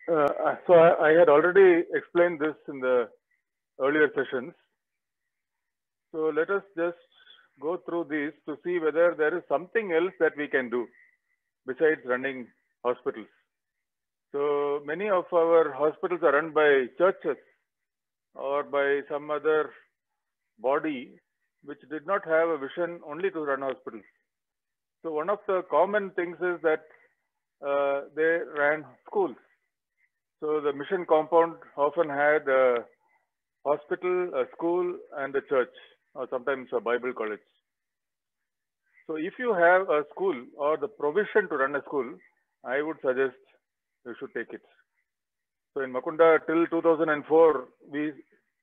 So I had already explained this in the earlier sessions. So let us just go through these to see whether there is something else that we can do besides running hospitals. So many of our hospitals are run by churches or by some other body which did not have a vision only to run hospitals. So one of the common things is that they ran schools. So the mission compound often had a hospital, a school, and a church, or sometimes a Bible college. So if you have a school or the provision to run a school, I would suggest you should take it. So in Mukunda till 2004, we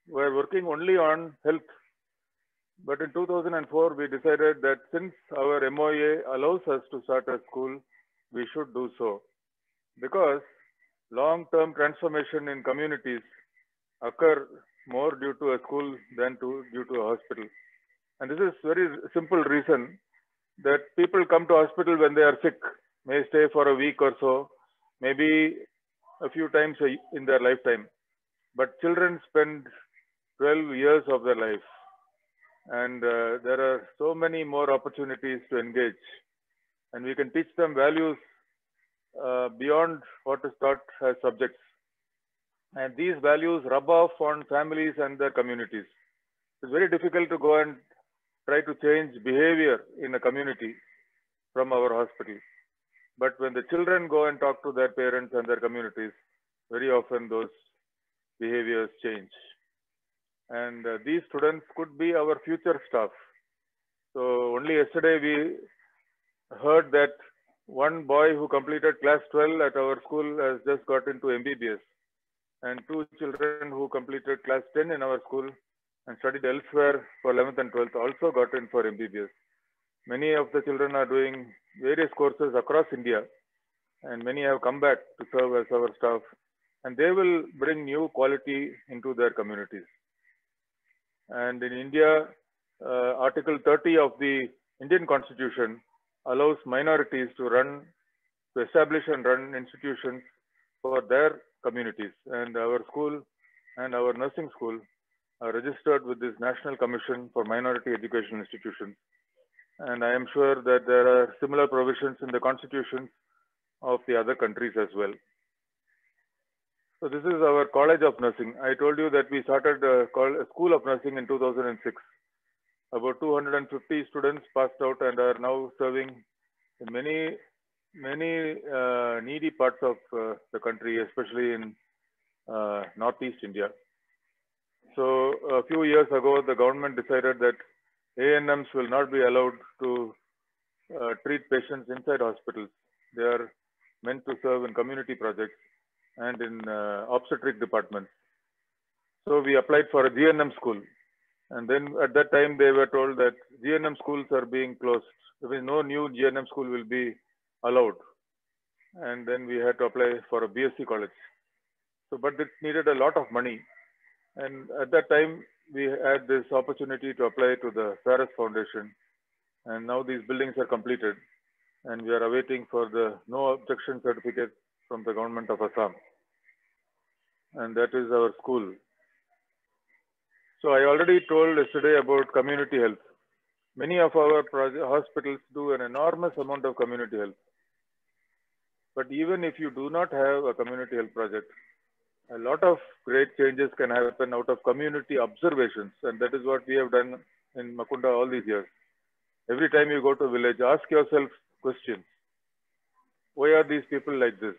were working only on health. But in 2004, we decided that since our MOA allows us to start a school, we should do so. Because long-term transformation in communities occur more due to a school than due to a hospital. And this is very simple reason that people come to hospital when they are sick, may stay for a week or so, maybe a few times in their lifetime. But children spend 12 years of their life. And there are so many more opportunities to engage. And we can teach them values beyond what is taught as subjects. And these values rub off on families and their communities. It's very difficult to go and try to change behavior in a community from our hospital. But when the children go and talk to their parents and their communities, very often those behaviors change. And these students could be our future staff. So only yesterday we heard that one boy who completed class 12 at our school has just got into MBBS. And two children who completed class 10 in our school and studied elsewhere for 11th and 12th also got in for MBBS. Many of the children are doing various courses across India, and many have come back to serve as our staff, and they will bring new quality into their communities. And in India, Article 30 of the Indian Constitution allows minorities to establish and run institutions for their communities. And our school and our nursing school are registered with this National Commission for Minority Education Institutions. And I am sure that there are similar provisions in the constitutions of the other countries as well. So this is our College of Nursing. I told you that we started a School of Nursing in 2006. About 250 students passed out and are now serving in many needy parts of the country, especially in Northeast India. So a few years ago, the government decided that ANMs will not be allowed to treat patients inside hospitals. They are meant to serve in community projects and in obstetric departments. So we applied for a GNM school. And then at that time, they were told that GNM schools are being closed. There is no new GNM school will be allowed. And then we had to apply for a BSc college. So, but it needed a lot of money. And at that time, we had this opportunity to apply to the Fairest Foundation. And now these buildings are completed. And we are awaiting for the no objection certificate from the government of Assam. And that is our school. So I already told yesterday about community health. Many of our hospitals do an enormous amount of community health. But even if you do not have a community health project, a lot of great changes can happen out of community observations. And that is what we have done in Mukunda all these years. Every time you go to a village, ask yourself questions. Why are these people like this?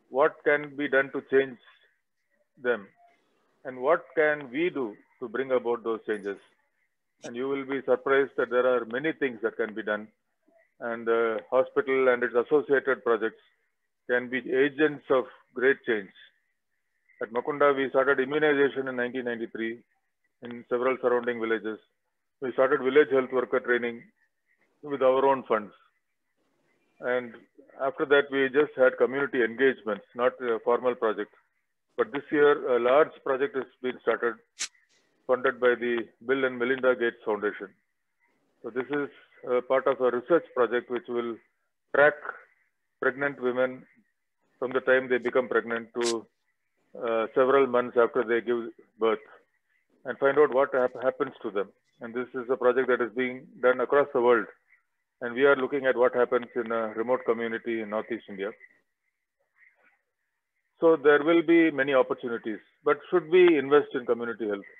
What can be done to change them? And what can we do to bring about those changes? And you will be surprised that there are many things that can be done. And the hospital and its associated projects can be agents of great change. At Mukunda, we started immunization in 1993 in several surrounding villages. We started village health worker training with our own funds. And after that, we just had community engagements, not a formal project. But this year, a large project has been started, funded by the Bill and Melinda Gates Foundation. So this is part of a research project which will track pregnant women from the time they become pregnant to several months after they give birth, and find out what happens to them. And this is a project that is being done across the world. And we are looking at what happens in a remote community in Northeast India. So there will be many opportunities, but should we invest in community health?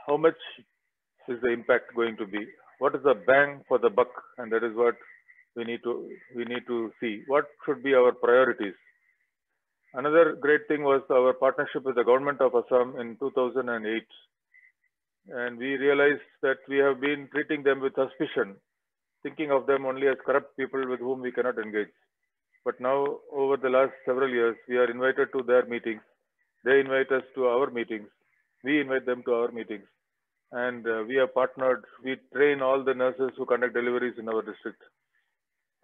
How much is the impact going to be? What is the bang for the buck? And that is what we need to see. What should be our priorities? Another great thing was our partnership with the government of Assam in 2008. And we realized that we have been treating them with suspicion, thinking of them only as corrupt people with whom we cannot engage. But now, over the last several years, we are invited to their meetings. They invite us to our meetings. We invite them to our meetings. And we have partnered. We train all the nurses who conduct deliveries in our district.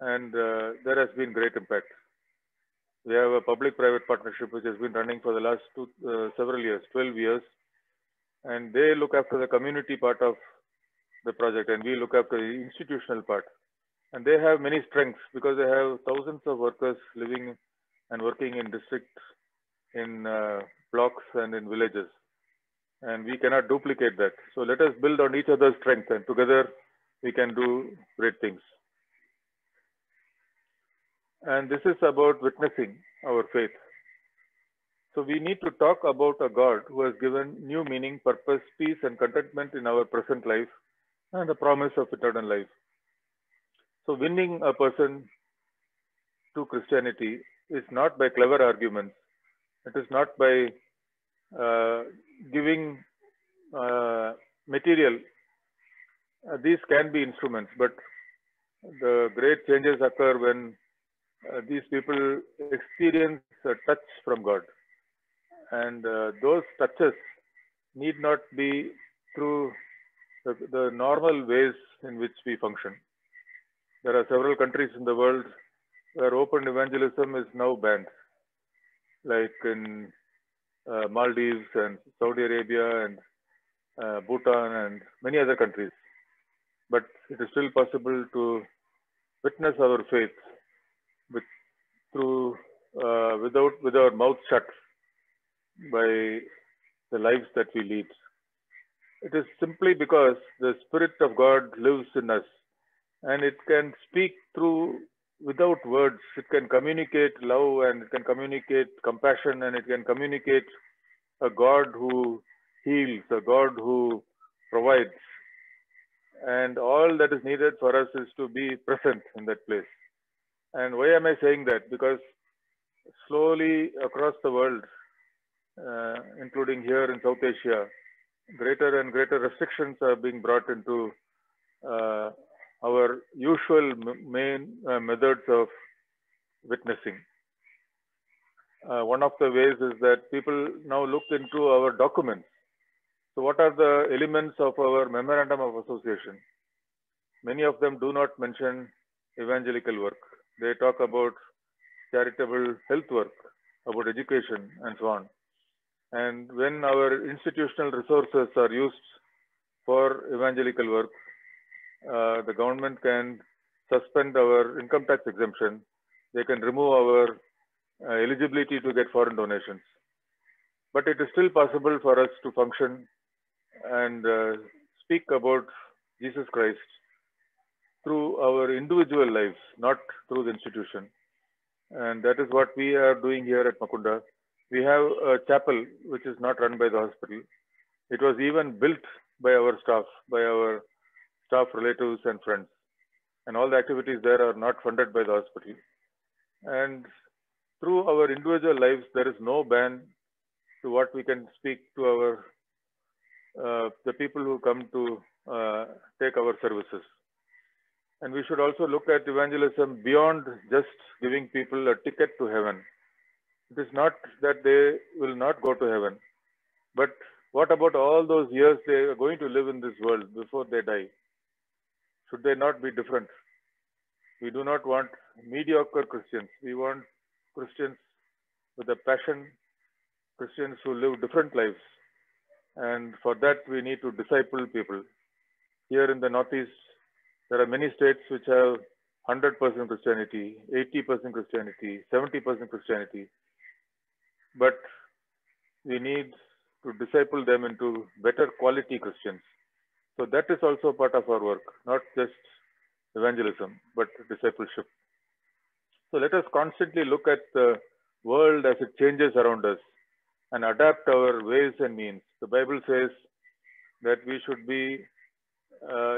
And there has been great impact. We have a public-private partnership which has been running for the last several years, 12 years. And they look after the community part of the project, and we look after the institutional part. And they have many strengths because they have thousands of workers living and working in districts, in blocks and in villages. And we cannot duplicate that. So let us build on each other's strength, and together we can do great things. And this is about witnessing our faith. So we need to talk about a God who has given new meaning, purpose, peace, and contentment in our present life, and the promise of eternal life. So winning a person to Christianity is not by clever arguments. It is not by giving material. These can be instruments, but the great changes occur when these people experience a touch from God. And those touches need not be through the normal ways in which we function. There are several countries in the world where open evangelism is now banned, like in Maldives and Saudi Arabia and Bhutan and many other countries. But it is still possible to witness our faith with our mouth shut by the lives that we lead. It is simply because the Spirit of God lives in us, and it can speak through without words. It can communicate love, and it can communicate compassion, and it can communicate a God who heals, a God who provides. And all that is needed for us is to be present in that place. And why am I saying that? Because slowly across the world, including here in South Asia, greater and greater restrictions are being brought into our usual main methods of witnessing. One of the ways is that people now look into our documents. So what are the elements of our memorandum of association? Many of them do not mention evangelical work. They talk about charitable health work, about education, and so on. And when our institutional resources are used for evangelical work, the government can suspend our income tax exemption. They can remove our eligibility to get foreign donations. But it is still possible for us to function and speak about Jesus Christ through our individual lives, not through the institution. And that is what we are doing here at Makunda. We have a chapel which is not run by the hospital. It was even built by our staff relatives and friends. And all the activities there are not funded by the hospital. And through our individual lives, there is no ban to what we can speak to our the people who come to take our services. And we should also look at evangelism beyond just giving people a ticket to heaven. It is not that they will not go to heaven, but what about all those years they are going to live in this world before they die? Should they not be different? We do not want mediocre Christians. We want Christians with a passion, Christians who live different lives. And for that, we need to disciple people. Here in the Northeast, there are many states which have 100% Christianity, 80% Christianity, 70% Christianity, but we need to disciple them into better quality Christians. So that is also part of our work, not just evangelism, but discipleship. So let us constantly look at the world as it changes around us and adapt our ways and means. The Bible says that we should be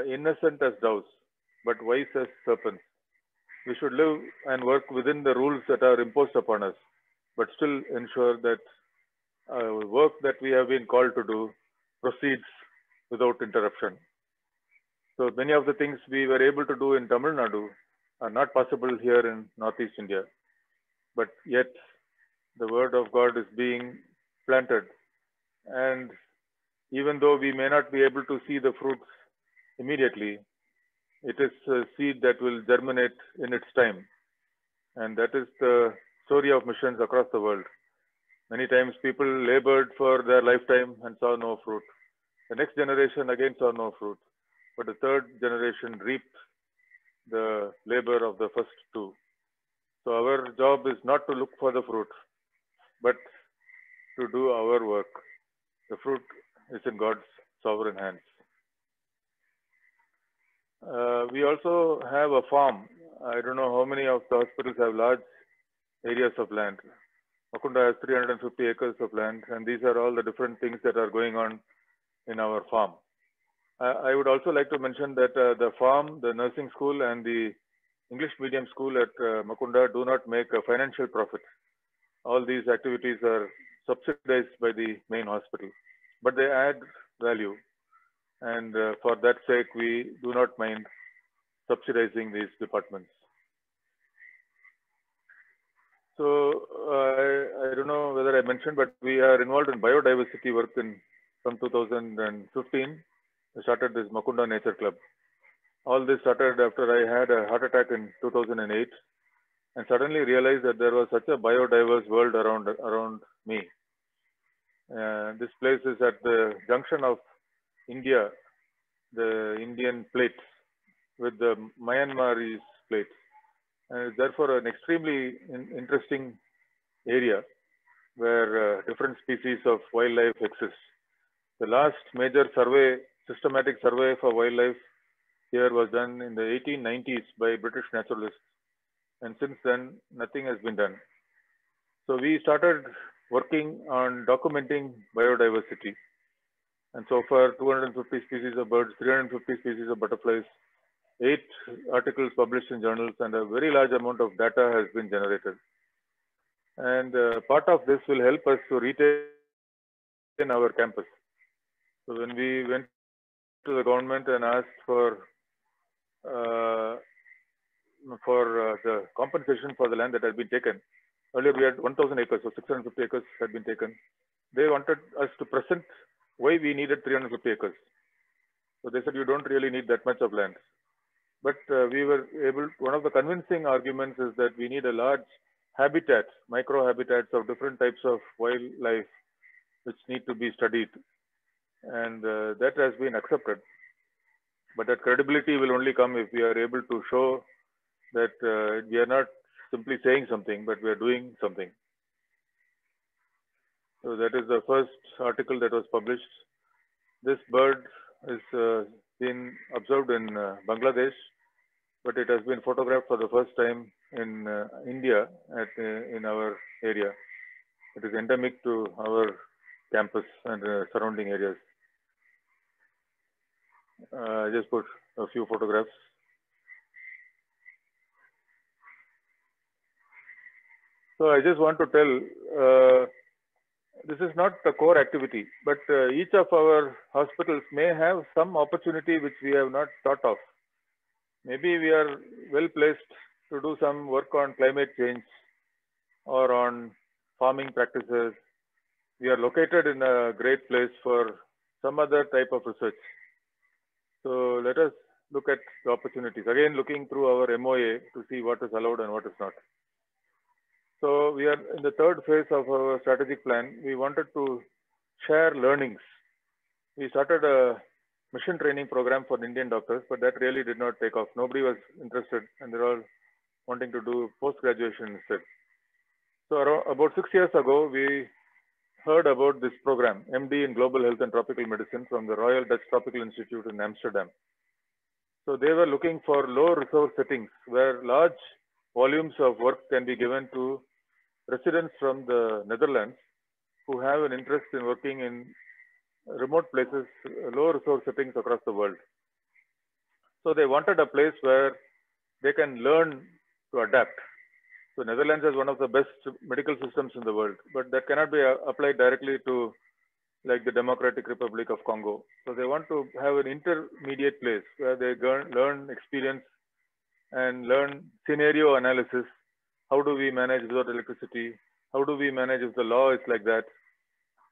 innocent as doves, but wise as serpents. We should live and work within the rules that are imposed upon us, but still ensure that work that we have been called to do proceeds without interruption. So many of the things we were able to do in Tamil Nadu are not possible here in Northeast India, but yet the word of God is being planted, and even though we may not be able to see the fruits immediately, it is a seed that will germinate in its time. And that is the story of missions across the world. Many times people labored for their lifetime and saw no fruit. The next generation again saw no fruit, but the third generation reaped the labor of the first two. So our job is not to look for the fruit, but to do our work. The fruit is in God's sovereign hands. We also have a farm. I don't know how many of the hospitals have large areas of land. Makunda has 350 acres of land, and these are all the different things that are going on in our farm. I would also like to mention that the farm, the nursing school, and the English medium school at Makunda do not make a financial profit. All these activities are subsidized by the main hospital, but they add value. And for that sake, we do not mind subsidizing these departments. So I don't know whether I mentioned, but we are involved in biodiversity work from 2015. We started this Makunda Nature Club. All this started after I had a heart attack in 2008 and suddenly realized that there was such a biodiverse world around me. This place is at the junction of India, the Indian plate, with the Myanmarese plate. And it's therefore an extremely interesting area where different species of wildlife exist. The last major survey, systematic survey for wildlife here was done in the 1890s by British naturalists. And since then, nothing has been done. So we started working on documenting biodiversity. And so far, 250 species of birds, 350 species of butterflies, 8 articles published in journals, and a very large amount of data has been generated. And part of this will help us to retain our campus. So when we went to the government and asked for the compensation for the land that had been taken, earlier we had 1,000 acres, so 650 acres had been taken. They wanted us to present why we needed 350 acres. So they said, you don't really need that much of land. But we were able, one of the convincing arguments is that we need a large habitat, micro habitats of different types of wildlife which need to be studied. And that has been accepted. But that credibility will only come if we are able to show that we are not simply saying something, but we are doing something. So that is the first article that was published. This bird is been observed in Bangladesh, but it has been photographed for the first time in India in our area. It is endemic to our campus and surrounding areas. I just put a few photographs. So I just want to tell, this is not the core activity, but each of our hospitals may have some opportunity which we have not thought of. Maybe we are well placed to do some work on climate change or on farming practices. We are located in a great place for some other type of research. So let us look at the opportunities. Again, looking through our MOA to see what is allowed and what is not. So we are in the third phase of our strategic plan. We wanted to share learnings. We started a mission training program for Indian doctors, but that really did not take off. Nobody was interested, and they're all wanting to do post-graduation instead. So about 6 years ago, we heard about this program, MD in Global Health and Tropical Medicine from the Royal Dutch Tropical Institute in Amsterdam. So they were looking for low resource settings where large volumes of work can be given to residents from the Netherlands who have an interest in working in remote places, low resource settings across the world. So they wanted a place where they can learn to adapt. So Netherlands is one of the best medical systems in the world, but that cannot be applied directly to like the Democratic Republic of Congo. So they want to have an intermediate place where they learn experience and learn scenario analysis. How do we manage without electricity? How do we manage if the law is like that?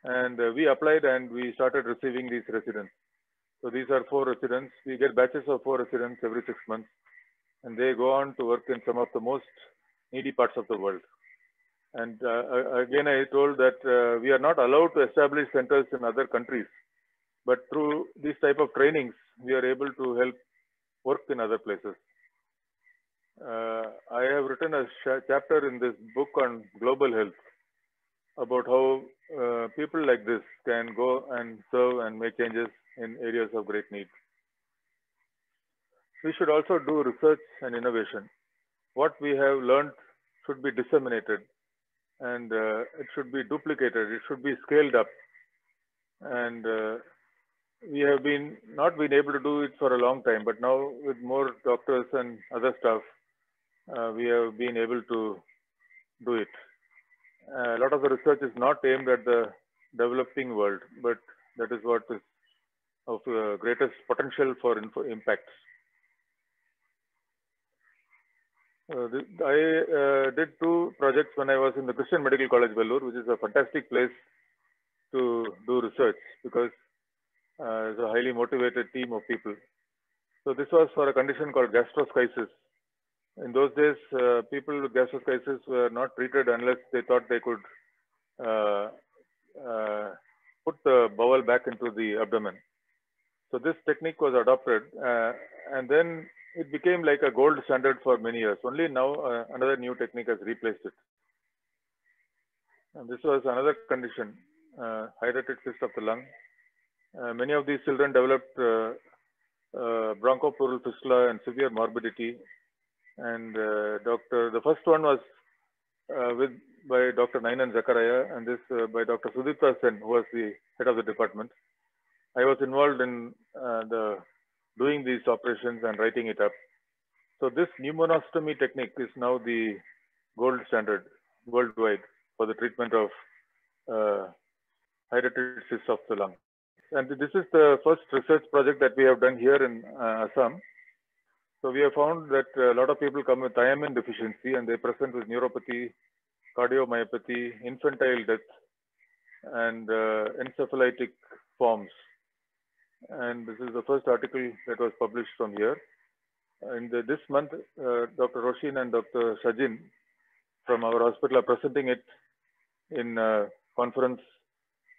And we applied and we started receiving these residents. So these are 4 residents. We get batches of 4 residents every 6 months, and they go on to work in some of the most needy parts of the world. And again, I told that we are not allowed to establish centers in other countries, but through these type of trainings, we are able to help work in other places. I have written a chapter in this book on global health about how people like this can go and serve and make changes in areas of great need. We should also do research and innovation. What we have learned should be disseminated, and it should be duplicated. It should be scaled up. And we have not been able to do it for a long time, but now with more doctors and other stuff, we have been able to do it. A lot of the research is not aimed at the developing world, but that is what is of greatest potential for impact. I did 2 projects when I was in the Christian Medical College, Vellore, which is a fantastic place to do research because it's a highly motivated team of people. So this was for a condition called gastroschisis. In those days, people with gastroschisis were not treated unless they thought they could put the bowel back into the abdomen. So this technique was adopted, and then it became like a gold standard for many years. Only now another new technique has replaced it. And this was another condition, hydatid cyst of the lung. Many of these children developed bronchopleural fistula and severe morbidity. And the first one was by Dr. Nainan Zakaria, and this by Dr. Sudipta Sen, who was the head of the department. I was involved in doing these operations and writing it up. So this pneumonostomy technique is now the gold standard worldwide for the treatment of hydatid cyst of the lung. And this is the first research project that we have done here in Assam. So we have found that a lot of people come with thiamine deficiency and they present with neuropathy, cardiomyopathy, infantile death, and encephalitic forms. And this is the first article that was published from here. And this month, Dr. Roshin and Dr. Sajin from our hospital are presenting it in a conference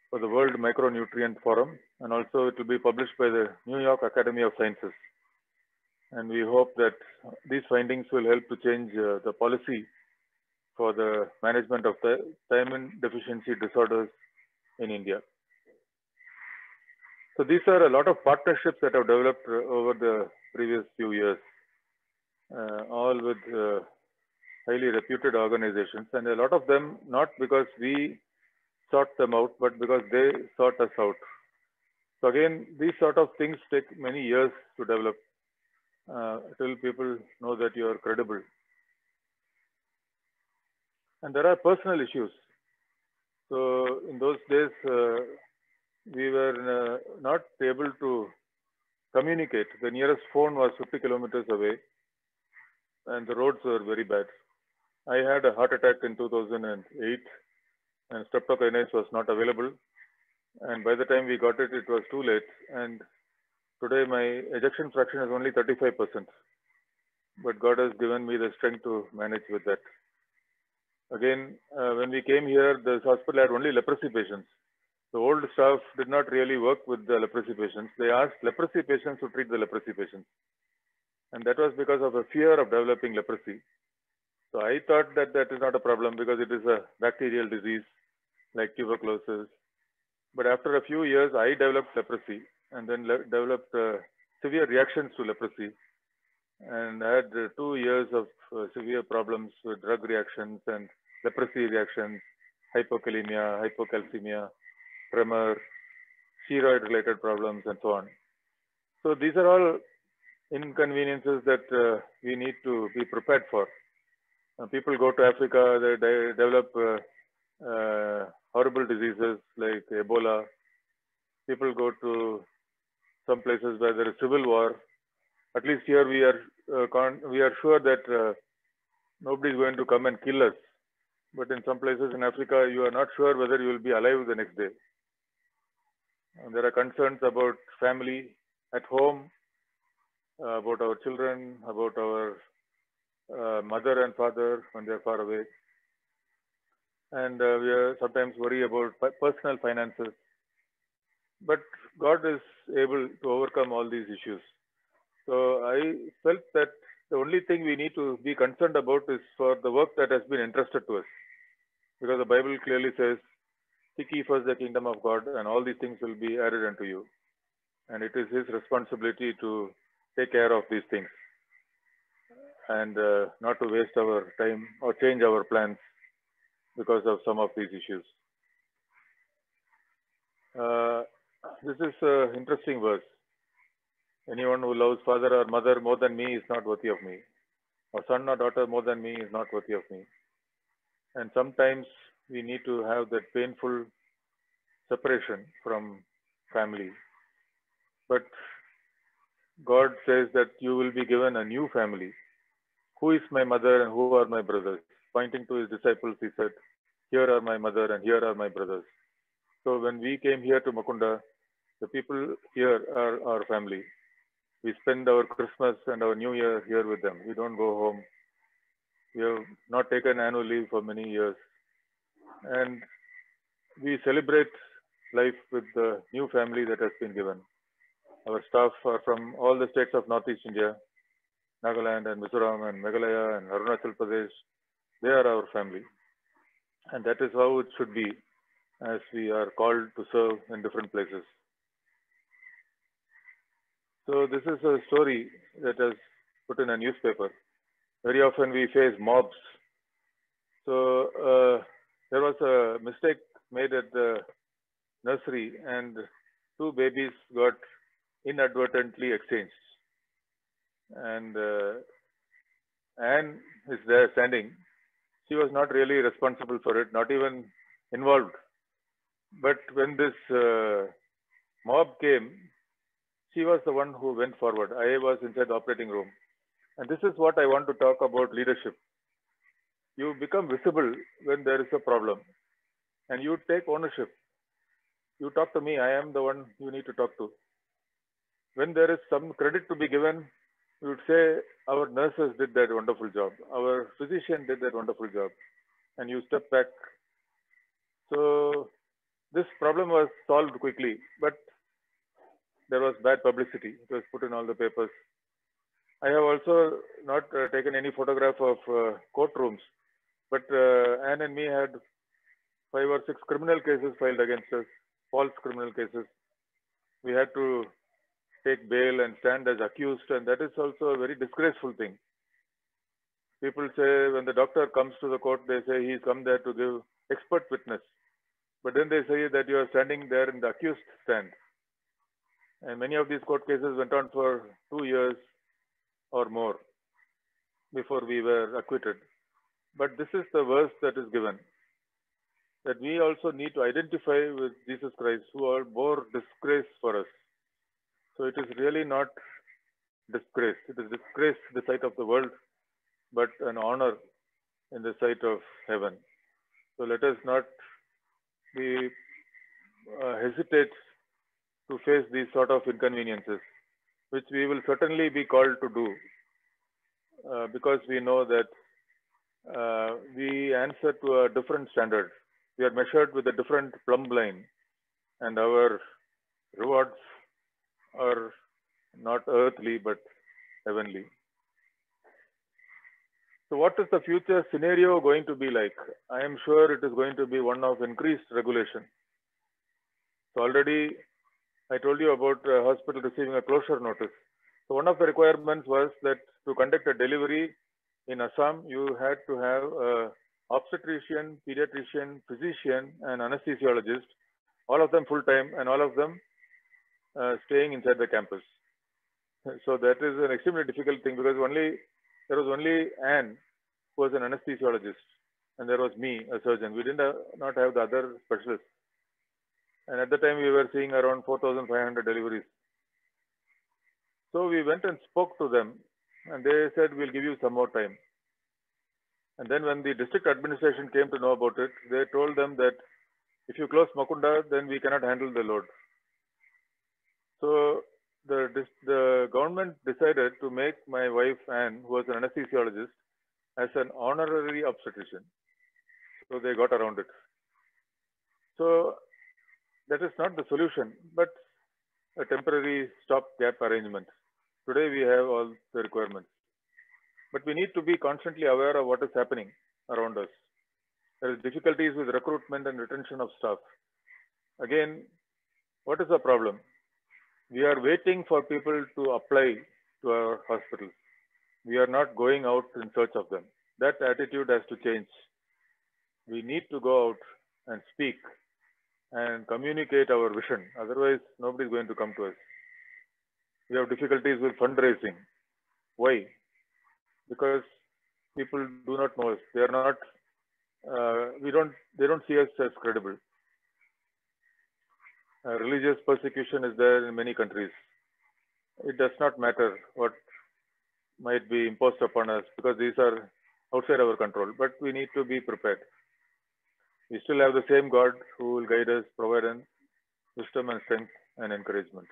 for the World Micronutrient Forum, and also it will be published by the New York Academy of Sciences. And we hope that these findings will help to change the policy for the management of the thiamine deficiency disorders in India. So these are a lot of partnerships that have developed over the previous few years, all with highly reputed organizations, and a lot of them not because we sought them out, but because they sought us out. So again, these sort of things take many years to develop till people know that you are credible. And there are personal issues. So in those days, we were not able to communicate. The nearest phone was 50 kilometers away, and the roads were very bad. I had a heart attack in 2008, and streptokinase was not available. And by the time we got it, it was too late. And today, my ejection fraction is only 35%. But God has given me the strength to manage with that. Again, when we came here, the hospital had only leprosy patients. The old staff did not really work with the leprosy patients. They asked leprosy patients to treat the leprosy patients. And that was because of a fear of developing leprosy. So I thought that that is not a problem because it is a bacterial disease like tuberculosis. But after a few years, I developed leprosy and then developed severe reactions to leprosy. And I had 2 years of severe problems with drug reactions and leprosy reactions, hypokalemia, hypocalcemia, tremor, steroid-related problems, and so on. So these are all inconveniences that we need to be prepared for. People go to Africa, they develop horrible diseases like Ebola. People go to some places where there is civil war. At least here we are sure that nobody is going to come and kill us. But in some places in Africa, you are not sure whether you will be alive the next day. And there are concerns about family at home, about our children, about our mother and father when they are far away. And we are sometimes worry about personal finances. But God is able to overcome all these issues. So I felt that the only thing we need to be concerned about is for the work that has been entrusted to us. Because the Bible clearly says, seek ye first the kingdom of God and all these things will be added unto you. And it is His responsibility to take care of these things and not to waste our time or change our plans because of some of these issues. This is an interesting verse. Anyone who loves father or mother more than me is not worthy of me. Or son or daughter more than me is not worthy of me. And sometimes we need to have that painful separation from family. But God says that you will be given a new family. Who is my mother and who are my brothers? Pointing to His disciples, He said, here are my mother and here are my brothers. So when we came here to Mukunda, the people here are our family. We spend our Christmas and our New Year here with them. We don't go home. We have not taken annual leave for many years. And we celebrate life with the new family that has been given. Our staff are from all the states of Northeast India, Nagaland and Mizoram and Meghalaya and Arunachal Pradesh. They are our family. And that is how it should be as we are called to serve in different places. So this is a story that is put in a newspaper. Very often we face mobs. So there was a mistake made at the nursery and 2 babies got inadvertently exchanged. And Anne is there standing. She was not really responsible for it, not even involved. But when this mob came, she was the one who went forward. I was inside the operating room. And this is what I want to talk about leadership. You become visible when there is a problem. And you take ownership. You talk to me, I am the one you need to talk to. When there is some credit to be given, you would say, our nurses did that wonderful job. Our physician did that wonderful job. And you step back. So this problem was solved quickly, but there was bad publicity. It was put in all the papers. I have also not taken any photograph of courtrooms, but Anne and me had 5 or 6 criminal cases filed against us, false criminal cases. We had to take bail and stand as accused, and that is also a very disgraceful thing. People say when the doctor comes to the court, they say he's come there to give expert witness. But then they say that you are standing there in the accused stand. And many of these court cases went on for 2 years or more before we were acquitted. But this is the verse that is given, that we also need to identify with Jesus Christ, who are more disgrace for us. So it is really not disgrace. It is disgrace in the sight of the world, but an honor in the sight of heaven. So let us not be hesitate to face these sort of inconveniences, which we will certainly be called to do, because we know that we answer to a different standard. We are measured with a different plumb line. and our rewards are not earthly but heavenly. So what is the future scenario going to be like? I am sure it is going to be one of increased regulation. So already I told you about a hospital receiving a closure notice. So one of the requirements was that to conduct a delivery in Assam, you had to have a obstetrician, pediatrician, physician, and anesthesiologist, all of them full-time and all of them staying inside the campus. So that is an extremely difficult thing because there was only Anne who was an anesthesiologist and there was me, a surgeon. We did not have the other specialists. And at the time we were seeing around 4,500 deliveries. So we went and spoke to them and they said, we'll give you some more time. And then when the district administration came to know about it, they told them that if you close Mukunda, then we cannot handle the load. So the government decided to make my wife Anne, who was an anesthesiologist, as an honorary obstetrician. So they got around it. So that is not the solution, but a temporary stopgap arrangement. Today we have all the requirements. But we need to be constantly aware of what is happening around us. There is difficulties with recruitment and retention of staff. Again, what is the problem? We are waiting for people to apply to our hospitals. We are not going out in search of them. That attitude has to change. We need to go out and speak and communicate our vision. Otherwise, nobody is going to come to us. We have difficulties with fundraising. Why? Because people do not know us. They are not. They don't see us as credible. Religious persecution is there in many countries. It does not matter what might be imposed upon us because these are outside our control. But we need to be prepared. We still have the same God who will guide us, provide us wisdom and strength and encouragement.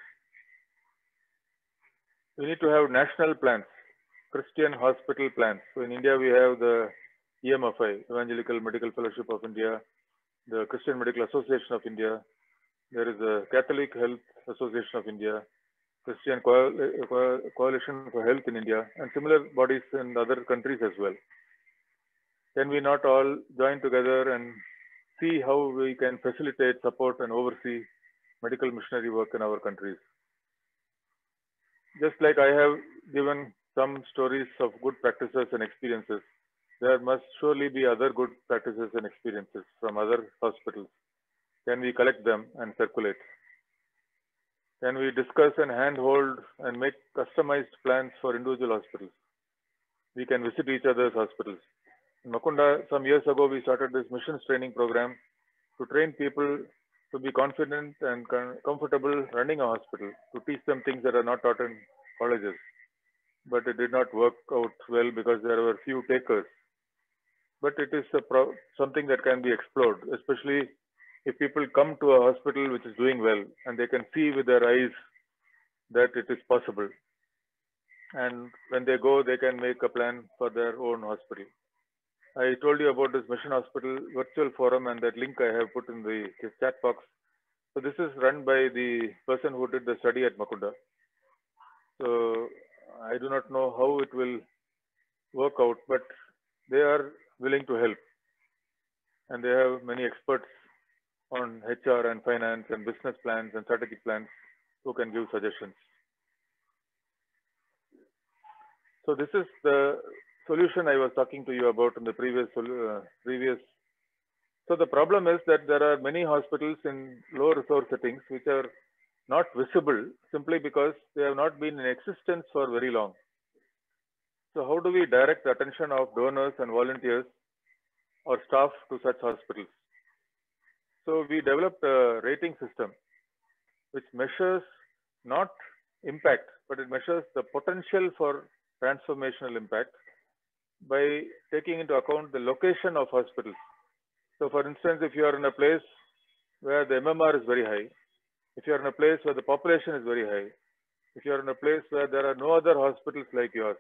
We need to have national plans, Christian hospital plans. So in India, we have the EMFI, Evangelical Medical Fellowship of India, the Christian Medical Association of India. There is the Catholic Health Association of India, Christian Coalition for Health in India, and similar bodies in other countries as well. Can we not all join together and see how we can facilitate, support, and oversee medical missionary work in our countries? Just like I have given some stories of good practices and experiences, there must surely be other good practices and experiences from other hospitals. Can we collect them and circulate? Can we discuss and handhold and make customized plans for individual hospitals? We can visit each other's hospitals. In Mukunda, some years ago, we started this missions training program to train people to be confident and comfortable running a hospital, to teach them things that are not taught in colleges. But it did not work out well because there were few takers. But it is something that can be explored, especially if people come to a hospital which is doing well and they can see with their eyes that it is possible. And when they go, they can make a plan for their own hospital. I told you about this Mission Hospital virtual forum and that link I have put in the chat box. So this is run by the person who did the study at Mukunda. So I do not know how it will work out, but they are willing to help. And they have many experts on HR and finance and business plans and strategic plans who can give suggestions. So this is the solution I was talking to you about in the previous. So the problem is that there are many hospitals in low resource settings which are not visible simply because they have not been in existence for very long. So how do we direct the attention of donors and volunteers or staff to such hospitals? So we developed a rating system which measures not impact, but it measures the potential for transformational impact by taking into account the location of hospitals. So for instance, if you are in a place where the MMR is very high, if you are in a place where the population is very high, if you are in a place where there are no other hospitals like yours,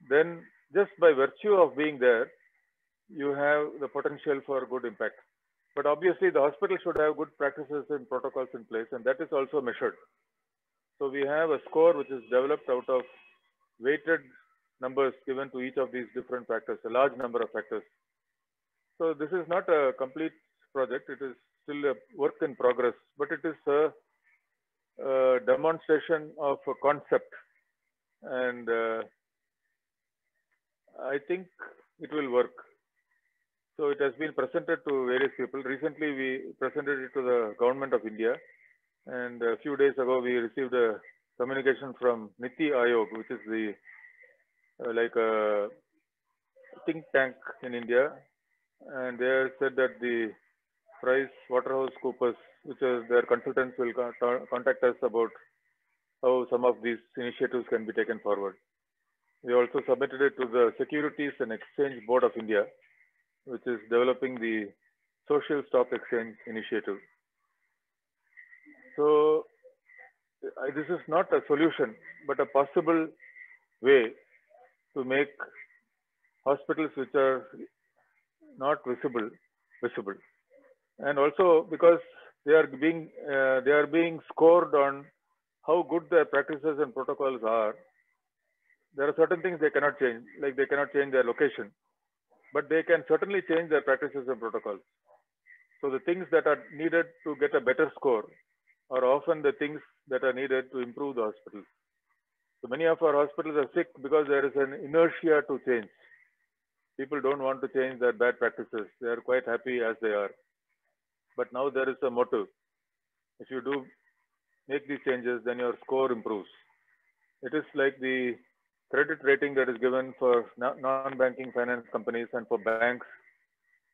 then just by virtue of being there, you have the potential for good impact. But obviously, the hospital should have good practices and protocols in place, and that is also measured. So we have a score which is developed out of weighted numbers given to each of these different factors, a large number of factors. So this is not a complete project. It is still a work in progress, but it is a demonstration of a concept. And I think it will work. So it has been presented to various people. Recently, we presented it to the government of India. And a few days ago, we received a communication from Niti Aayog, which is the like a think tank in India. And they have said that the PricewaterhouseCoopers, which is their consultants, will contact us about how some of these initiatives can be taken forward. We also submitted it to the Securities and Exchange Board of India, which is developing the Social Stock Exchange Initiative. So this is not a solution, but a possible way to make hospitals which are not visible. And also because they are being scored on how good their practices and protocols are. There are certain things they cannot change, like they cannot change their location, but they can certainly change their practices and protocols. So the things that are needed to get a better score are often the things that are needed to improve the hospitals. So many of our hospitals are sick because there is an inertia to change. People don't want to change their bad practices. They are quite happy as they are. But now there is a motive. If you do make these changes, then your score improves. It is like the credit rating that is given for non-banking finance companies and for banks,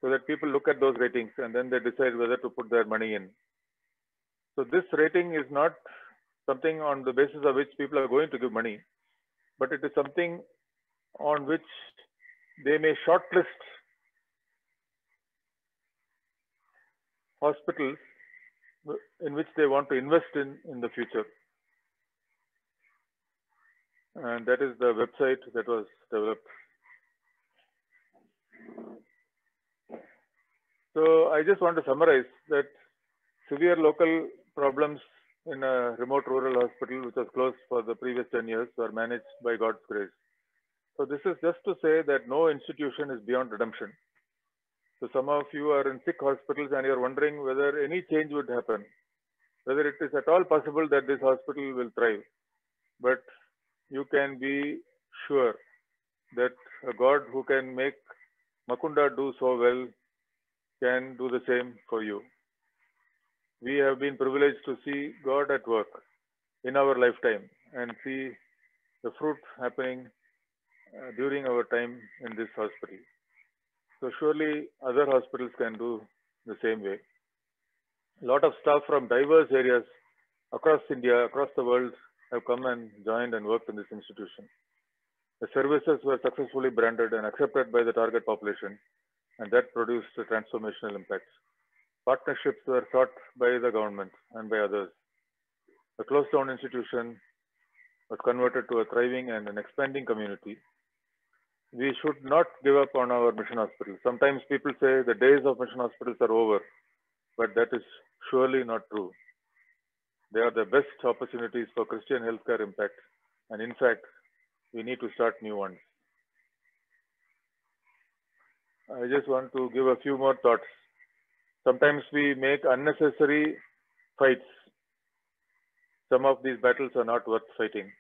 so that people look at those ratings and then they decide whether to put their money in. So this rating is not something on the basis of which people are going to give money, but it is something on which they may shortlist hospitals in which they want to invest in the future. And that is the website that was developed. So I just want to summarize that severe local problems in a remote rural hospital which was closed for the previous 10 years were managed by God's grace. So this is just to say that no institution is beyond redemption. So some of you are in sick hospitals and you're wondering whether any change would happen, whether it is at all possible that this hospital will thrive. But you can be sure that a God who can make Makunda do so well can do the same for you. We have been privileged to see God at work in our lifetime and see the fruit happening during our time in this hospital. So surely other hospitals can do the same way. A lot of staff from diverse areas across India, across the world have come and joined and worked in this institution. The services were successfully branded and accepted by the target population, and that produced a transformational impact. Partnerships were sought by the government and by others. The closed down institution was converted to a thriving and an expanding community. We should not give up on our mission hospitals. Sometimes people say the days of mission hospitals are over, but that is surely not true. They are the best opportunities for Christian healthcare impact, and in fact, we need to start new ones. I just want to give a few more thoughts. Sometimes we make unnecessary fights. Some of these battles are not worth fighting.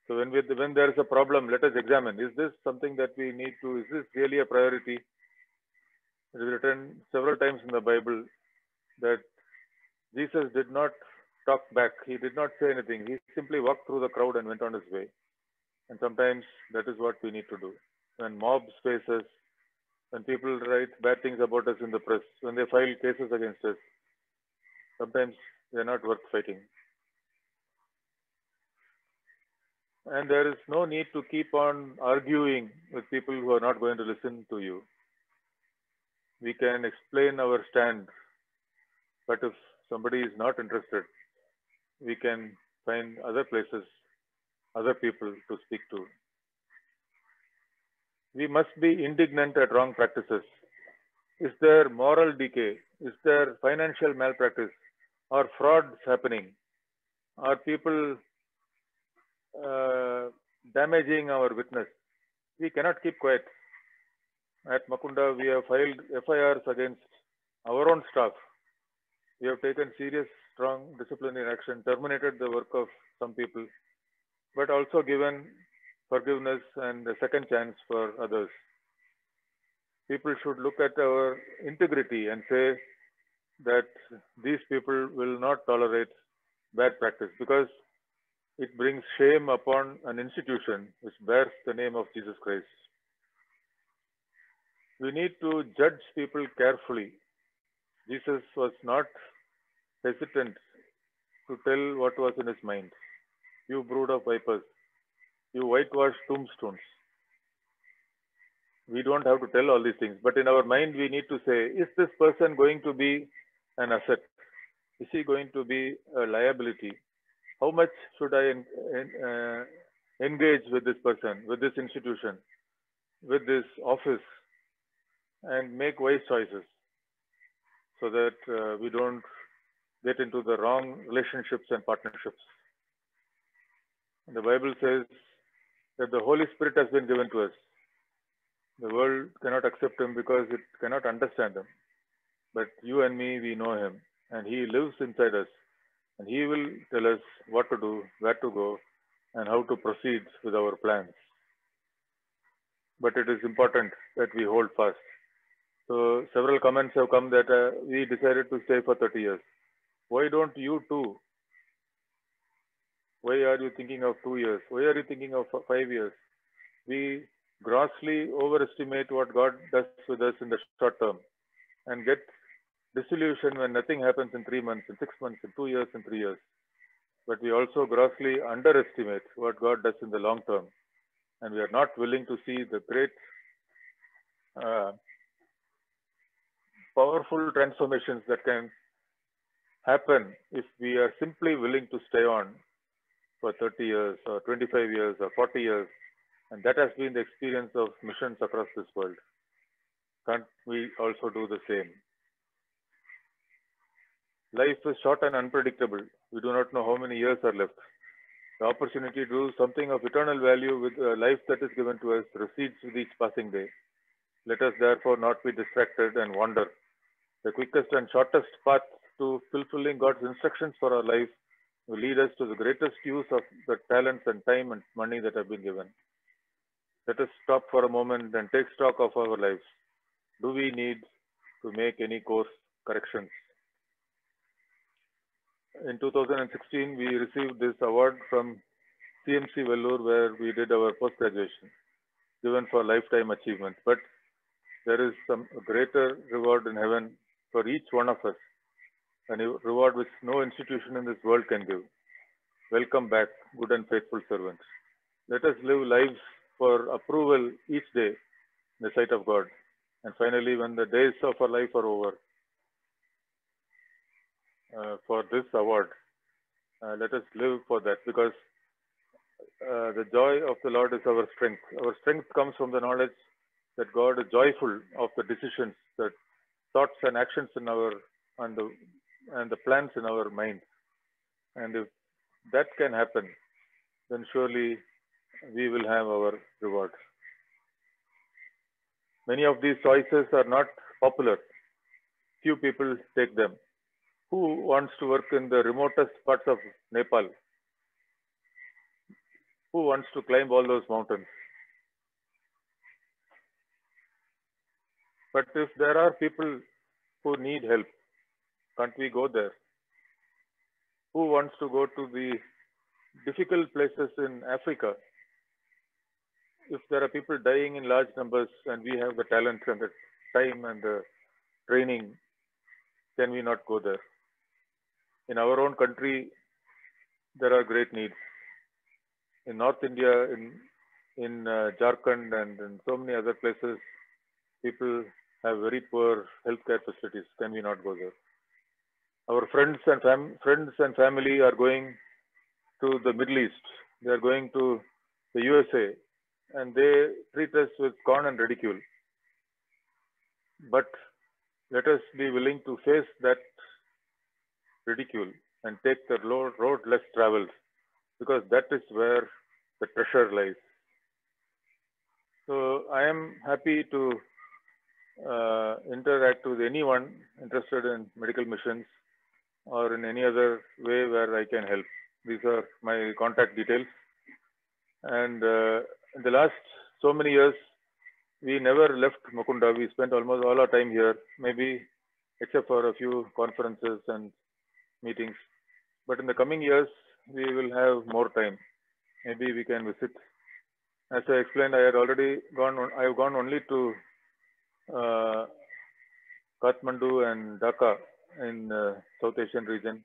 So when there is a problem, let us examine, is this something that we need to, is this really a priority? It is written several times in the Bible that Jesus did not talk back. He did not say anything. He simply walked through the crowd and went on his way. And sometimes that is what we need to do. When mobs face us, when people write bad things about us in the press, when they file cases against us, sometimes they are not worth fighting. And there is no need to keep on arguing with people who are not going to listen to you. We can explain our stand, but if somebody is not interested, we can find other places, other people to speak to. We must be indignant at wrong practices. Is there moral decay? Is there financial malpractice or frauds happening? Are people damaging our witness? We cannot keep quiet. At Makunda, we have filed FIRs against our own staff. We have taken serious, strong disciplinary action, terminated the work of some people, but also given forgiveness and a second chance for others. People should look at our integrity and say that these people will not tolerate bad practice, because it brings shame upon an institution which bears the name of Jesus Christ. We need to judge people carefully. Jesus was not hesitant to tell what was in his mind. You brood of vipers, you whitewashed tombstones. We don't have to tell all these things, but in our mind we need to say, is this person going to be an asset? Is he going to be a liability? How much should I engage with this person, with this institution, with this office, and make wise choices so that we don't get into the wrong relationships and partnerships. And the Bible says that the Holy Spirit has been given to us. The world cannot accept him because it cannot understand him. But you and me, we know him, and he lives inside us. And he will tell us what to do, where to go, and how to proceed with our plans. But it is important that we hold fast. So several comments have come that we decided to stay for 30 years. Why don't you too? Why are you thinking of 2 years? Why are you thinking of 5 years? We grossly overestimate what God does with us in the short term and get disillusioned when nothing happens in 3 months, in 6 months, in 2 years, in 3 years. But we also grossly underestimate what God does in the long term. And we are not willing to see the great powerful transformations that can happen if we are simply willing to stay on for 30 years or 25 years or 40 years. And that has been the experience of missions across this world. Can't we also do the same? Life is short and unpredictable. We do not know how many years are left. The opportunity to do something of eternal value with a life that is given to us recedes with each passing day. Let us therefore not be distracted and wander. The quickest and shortest path to fulfilling God's instructions for our life will lead us to the greatest use of the talents and time and money that have been given. Let us stop for a moment and take stock of our lives. Do we need to make any course corrections? In 2016, we received this award from CMC Vellore, where we did our post-graduation, given for lifetime achievement. But there is some greater reward in heaven for each one of us, a reward which no institution in this world can give. Welcome back, good and faithful servants. Let us live lives for approval each day in the sight of God. And finally, when the days of our life are over, for this award, let us live for that, because the joy of the Lord is our strength. Our strength comes from the knowledge that God is joyful of the decisions, the thoughts and actions in our and the plans in our mind. And if that can happen, then surely we will have our reward. Many of these choices are not popular. Few people take them. Who wants to work in the remotest parts of Nepal? Who wants to climb all those mountains? But if there are people who need help, can't we go there? Who wants to go to the difficult places in Africa? If there are people dying in large numbers and we have the talent and the time and the training, can we not go there? In our own country, there are great needs. In North India, in Jharkhand and in so many other places, people have very poor healthcare facilities. Can we not go there? Our friends and family are going to the Middle East. They are going to the USA, and they treat us with scorn and ridicule. But let us be willing to face that ridicule and take the road less traveled, because that is where the treasure lies. So I am happy to interact with anyone interested in medical missions or in any other way where I can help. These are my contact details. And in the last so many years, we never left Mukunda. We spent almost all our time here, maybe except for a few conferences and meetings. But in the coming years, we will have more time. Maybe we can visit. As I explained, I have gone only to Kathmandu and Dhaka in South Asian region.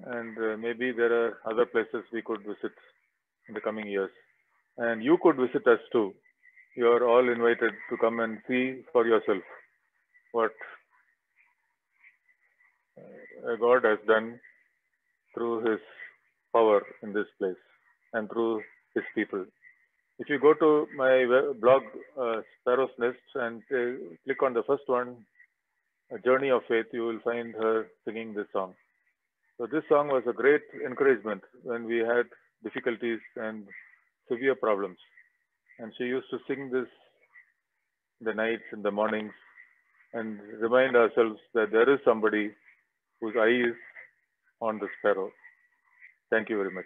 And maybe there are other places we could visit in the coming years. And you could visit us too. You are all invited to come and see for yourself what God has done through His power in this place and through His people. If you go to my blog, Sparrow's Nest, and click on the first one, A Journey of Faith, you will find her singing this song. So this song was a great encouragement when we had difficulties and severe problems. And she used to sing this in the nights, in the mornings, and remind ourselves that there is somebody whose eye is on the sparrow. Thank you very much.